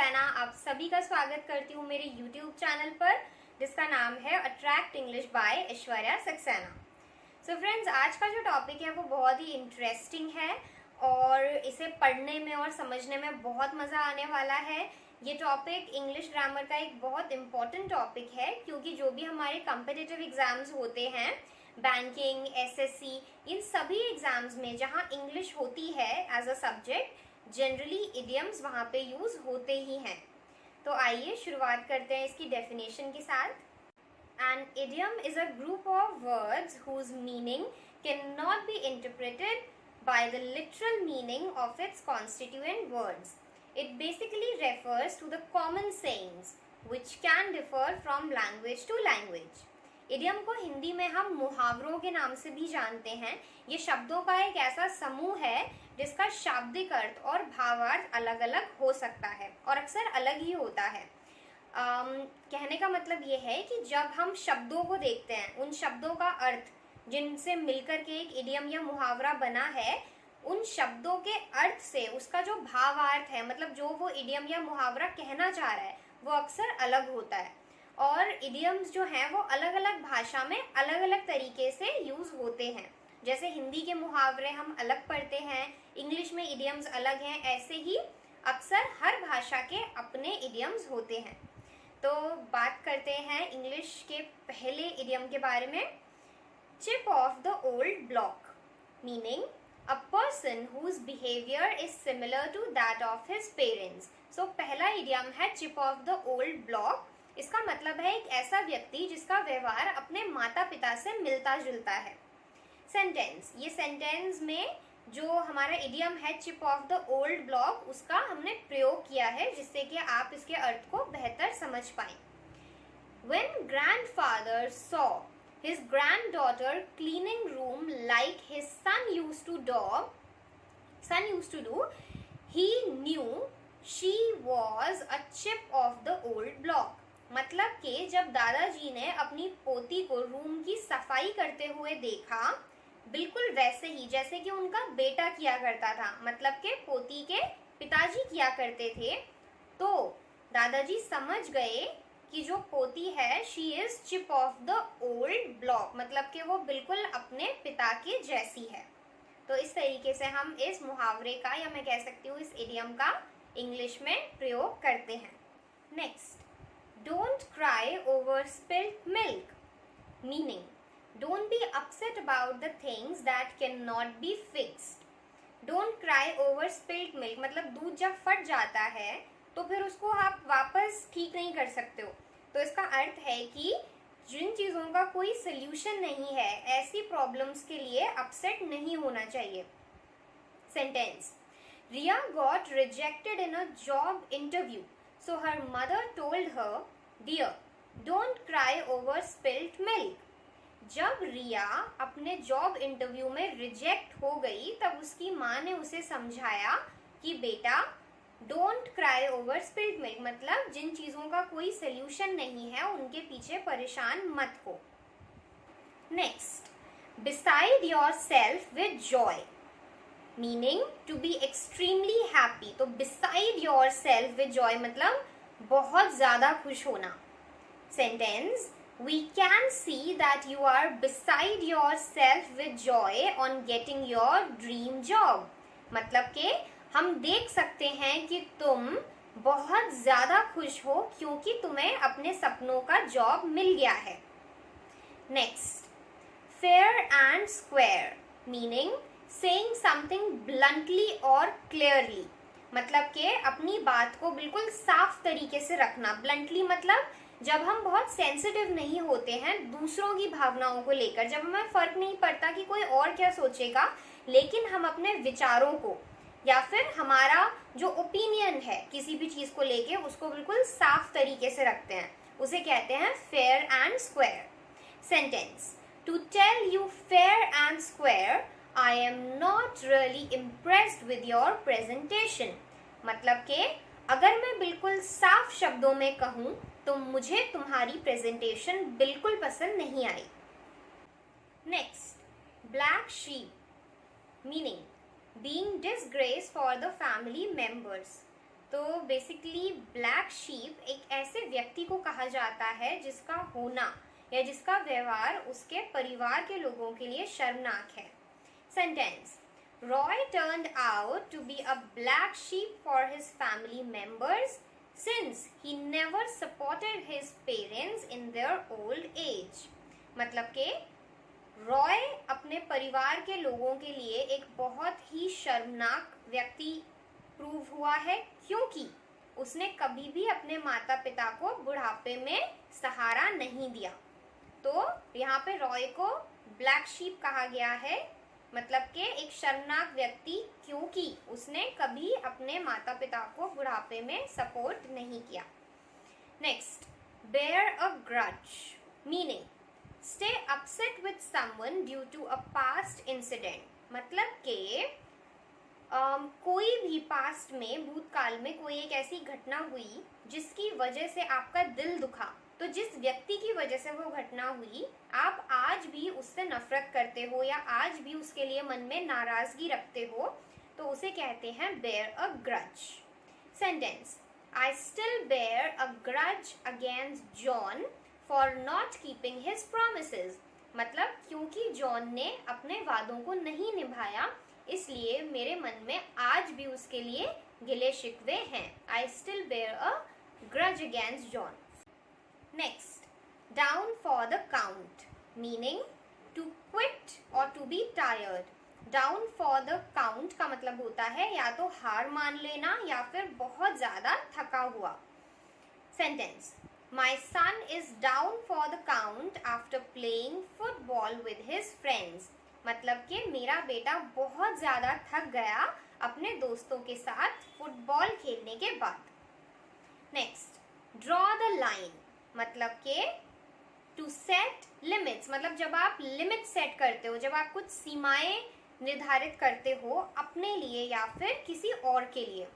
सक्सेना आप सभी का स्वागत करती हूँ मेरे YouTube चैनल पर जिसका नाम है attract English by Aishwarya Saxena. So friends, आज का जो टॉपिक है वो बहुत ही इंटरेस्टिंग है और इसे पढ़ने में और समझने में बहुत मज़ा आने वाला है। ये टॉपिक इंग्लिश ग्रामर का एक बहुत इम्पॉर्टेंट टॉपिक है क्योंकि जो भी हमारे कॉम्पिटिटिव एग्जाम्स होते हैं, बैंकिंग, एसएससी, इन सभी एग्जाम्स में जहाँ इंग्लिश होती है as a subject, generally idioms वहाँ पे यूज होते ही हैं। तो आइए शुरुआत करते हैं इसकी डेफिनेशन के साथ। An idiom is a group of words whose meaning cannot be interpreted by the literal meaning of its constituent words. It basically refers to the common sayings which can differ from language to language. Idiom को हिंदी में हम मुहावरों के नाम से भी जानते हैं। ये शब्दों का एक ऐसा समूह है जिसका शाब्दिक अर्थ और भावार्थ अलग अलग हो सकता है और अक्सर अलग ही होता है। कहने का मतलब ये है कि जब हम शब्दों को देखते हैं, उन शब्दों का अर्थ जिनसे मिलकर के एक इडियम या मुहावरा बना है, उन शब्दों के अर्थ से उसका जो भावार्थ है, मतलब जो वो इडियम या मुहावरा कहना चाह रहा है, वो अक्सर अलग होता है। और इडियम्स जो हैं वो अलग अलग भाषा में अलग अलग तरीके से यूज होते हैं। जैसे हिंदी के मुहावरे हम अलग पढ़ते हैं, इंग्लिश में इडियम्स अलग हैं, ऐसे ही अक्सर हर भाषा के अपने इडियम्स होते हैं। तो बात करते हैं इंग्लिश के पहले इडियम के बारे में। Chip of the old block, meaning a person whose behaviour is similar to that of his parents. So पहला इडियम है chip of the old block. इसका मतलब है एक ऐसा व्यक्ति जिसका व्यवहार अपने माता पिता से मिलता जुलता है। सेंटेंस, ये सेंटेंस में जो हमारा इडियम है chip of the old block, उसका हमने प्रयोग किया है जिससे कि आप इसके अर्थ को बेहतर समझ पाएं। When grandfather saw his granddaughter cleaning room like his son used to do, he knew she was a chip of the old block. मतलब कि जब दादाजी ने अपनी पोती को रूम की सफाई करते हुए देखा, बिल्कुल वैसे ही जैसे कि उनका बेटा किया करता था, मतलब कि पोती के पिताजी किया करते थे, तो दादाजी समझ गए कि जो पोती है she is chip of the old block, मतलब कि वो बिल्कुल अपने पिता के जैसी है। तो इस तरीके से हम इस मुहावरे का, या मैं कह सकती हूँ इस इडियम का, इंग्लिश में प्रयोग करते हैं। Next, Don't cry over spilt milk, meaning don't be upset about the things that cannot be fixed. Don't cry over spilt milk मतलब दूध जब फट जाता है तो फिर उसको आप वापस ठीक नहीं कर सकते हो। तो इसका अर्थ है कि जिन चीज़ों का कोई सल्यूशन नहीं है, ऐसी प्रॉब्लम्स के लिए अपसेट नहीं होना चाहिए। Sentence, Riya got rejected in a job interview, so her mother told her, Dear, don't cry over spilt milk. जब रिया अपने जॉब इंटरव्यू में रिजेक्ट हो गई तब उसकी माँ ने उसे समझाया कि बेटा don't cry over spilt milk, मतलब जिन चीज़ों का कोई सल्यूशन नहीं है उनके पीछे परेशान मत हो। Next, beside yourself with joy, meaning to be extremely happy. तो beside yourself with joy मतलब बहुत ज़्यादा खुश होना। Sentence, We can see that you are beside yourself with joy on getting your dream job. मतलब कि हम देख सकते हैं कि तुम बहुत ज़्यादा खुश हो क्योंकि तुम्हें अपने सपनों का जॉब मिल गया है। Next, fair and square, meaning saying something bluntly or clearly. मतलब कि अपनी बात को बिल्कुल साफ तरीके से रखना। ब्लंटली मतलब जब हम बहुत सेंसिटिव नहीं होते हैं दूसरों की भावनाओं को लेकर, जब हमें फर्क नहीं पड़ता कि कोई और क्या सोचेगा, लेकिन हम अपने विचारों को या फिर हमारा जो ओपिनियन है किसी भी चीज़ को लेके उसको बिल्कुल साफ तरीके से रखते हैं, उसे कहते हैं fair and square. Sentence, to tell you fair and square I am not really impressed with your presentation. मतलब कि अगर मैं बिल्कुल साफ शब्दों में कहूँ तो मुझे तुम्हारी प्रेजेंटेशन बिल्कुल पसंद नहीं आई। Next, black sheep, meaning being disgrace for the family members. So basically black sheep एक ऐसे व्यक्ति को कहा जाता है जिसका होना या जिसका व्यवहार उसके परिवार के लोगों के लिए शर्मनाक है। Sentence, Roy turned out to be a black sheep for his family members since he never supported his parents in their old age. मतलब कि रॉय अपने परिवार के लोगों के लिए एक बहुत ही शर्मनाक व्यक्ति प्रूव हुआ है क्योंकि उसने कभी भी अपने माता पिता को बुढ़ापे में सहारा नहीं दिया। तो यहाँ पे रॉय को ब्लैक शीप कहा गया है, मतलब कि एक शर्मनाक व्यक्ति क्योंकि उसने कभी अपने माता पिता को बुढ़ापे में सपोर्ट नहीं किया। Next, bear a grudge meaning stay upset with someone due to a past incident. मतलब कि कोई भी पास्ट में, भूतकाल में कोई एक ऐसी घटना हुई जिसकी वजह से आपका दिल दुखा, तो जिस व्यक्ति की वजह से वो घटना हुई आप आज भी उससे नफरत करते हो या आज भी उसके लिए मन में नाराजगी रखते हो, तो उसे कहते हैं bear a grudge. Sentence, I still bear a grudge against John for not keeping his promises. मतलब क्योंकि जॉन ने अपने वादों को नहीं निभाया इसलिए मेरे मन में आज भी उसके लिए गिले शिकवे हैं। I still bear a grudge against John. Next, down for the count meaning to quit और to be tired. Down for the count का मतलब होता है या तो हार मान लेना या फिर बहुत ज्यादा थका हुआ। Sentence, my son is down for the count after playing football with his friends. मतलब कि मेरा बेटा बहुत ज्यादा थक गया अपने दोस्तों के साथ फुटबॉल खेलने के बाद। Next, draw the line. मतलब कि टू सेट लिमिट्स, मतलब जब आप लिमिट सेट करते हो, जब आप कुछ सीमाएं निर्धारित करते हो अपने लिए या फिर किसी और के लिए।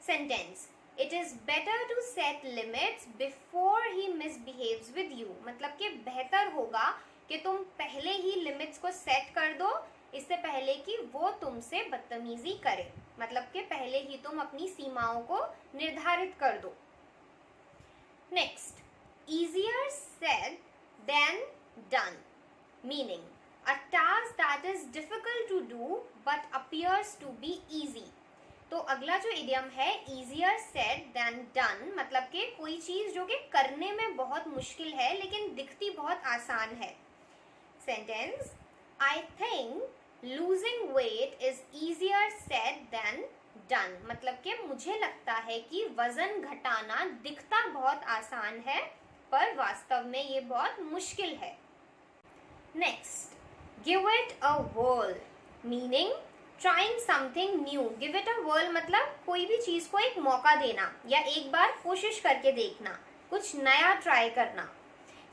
Sentence, it is better to set limits before he misbehaves with you. मतलब कि बेहतर होगा कि तुम पहले ही लिमिट्स को सेट कर दो इससे पहले कि वो तुमसे बदतमीजी करे। मतलब कि पहले ही तुम अपनी सीमाओं को निर्धारित कर दो। Next, easier said than done meaning a task that is difficult to do but appears to be easy। तो अगला जो इडियम है easier said than done, मतलब कि कोई चीज जो कि करने में बहुत मुश्किल है लेकिन दिखती बहुत आसान है। Sentence, I think losing weight is easier said than done। मतलब कि मुझे लगता है कि वजन घटाना दिखता बहुत आसान है पर वास्तव में ये बहुत मुश्किल है। Next, give it a whirl meaning trying something new. Give it a whirl मतलब कोई भी चीज को एक मौका देना या एक बार कोशिश करके देखना, कुछ नया ट्राई करना।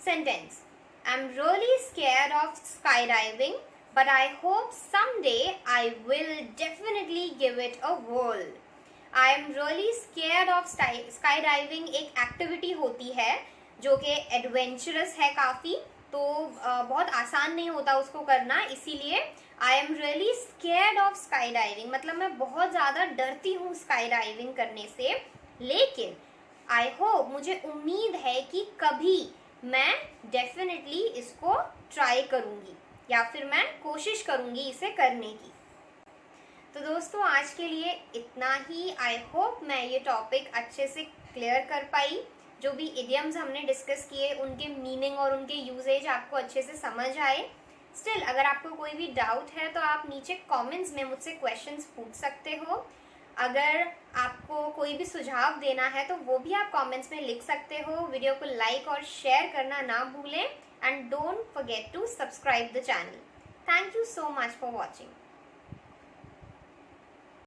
Sentence, I am really scared of skydiving but I hope someday I will definitely give it a whirl। I am really scared of skydiving एक एक्टिविटी होती है जो कि एडवेंचरस है काफ़ी, तो बहुत आसान नहीं होता उसको करना, इसीलिए I am really scared of sky diving मतलब मैं बहुत ज़्यादा डरती हूँ स्काई डाइविंग करने से, लेकिन आई होप मुझे उम्मीद है कि कभी मैं डेफिनेटली इसको ट्राई करूँगी या फिर मैं कोशिश करूँगी इसे करने की। तो दोस्तों आज के लिए इतना ही। आई होप मैं ये टॉपिक अच्छे से क्लियर कर पाई। जो भी इडियम्स हमने डिस्कस किए उनके मीनिंग और उनके यूजेज आपको अच्छे से समझ आए। स्टिल अगर आपको कोई भी डाउट है तो आप नीचे कमेंट्स में मुझसे क्वेश्चंस पूछ सकते हो। अगर आपको कोई भी सुझाव देना है तो वो भी आप कमेंट्स में लिख सकते हो। वीडियो को लाइक और शेयर करना ना भूलें and don't forget to subscribe the channel. Thank you so much for watching.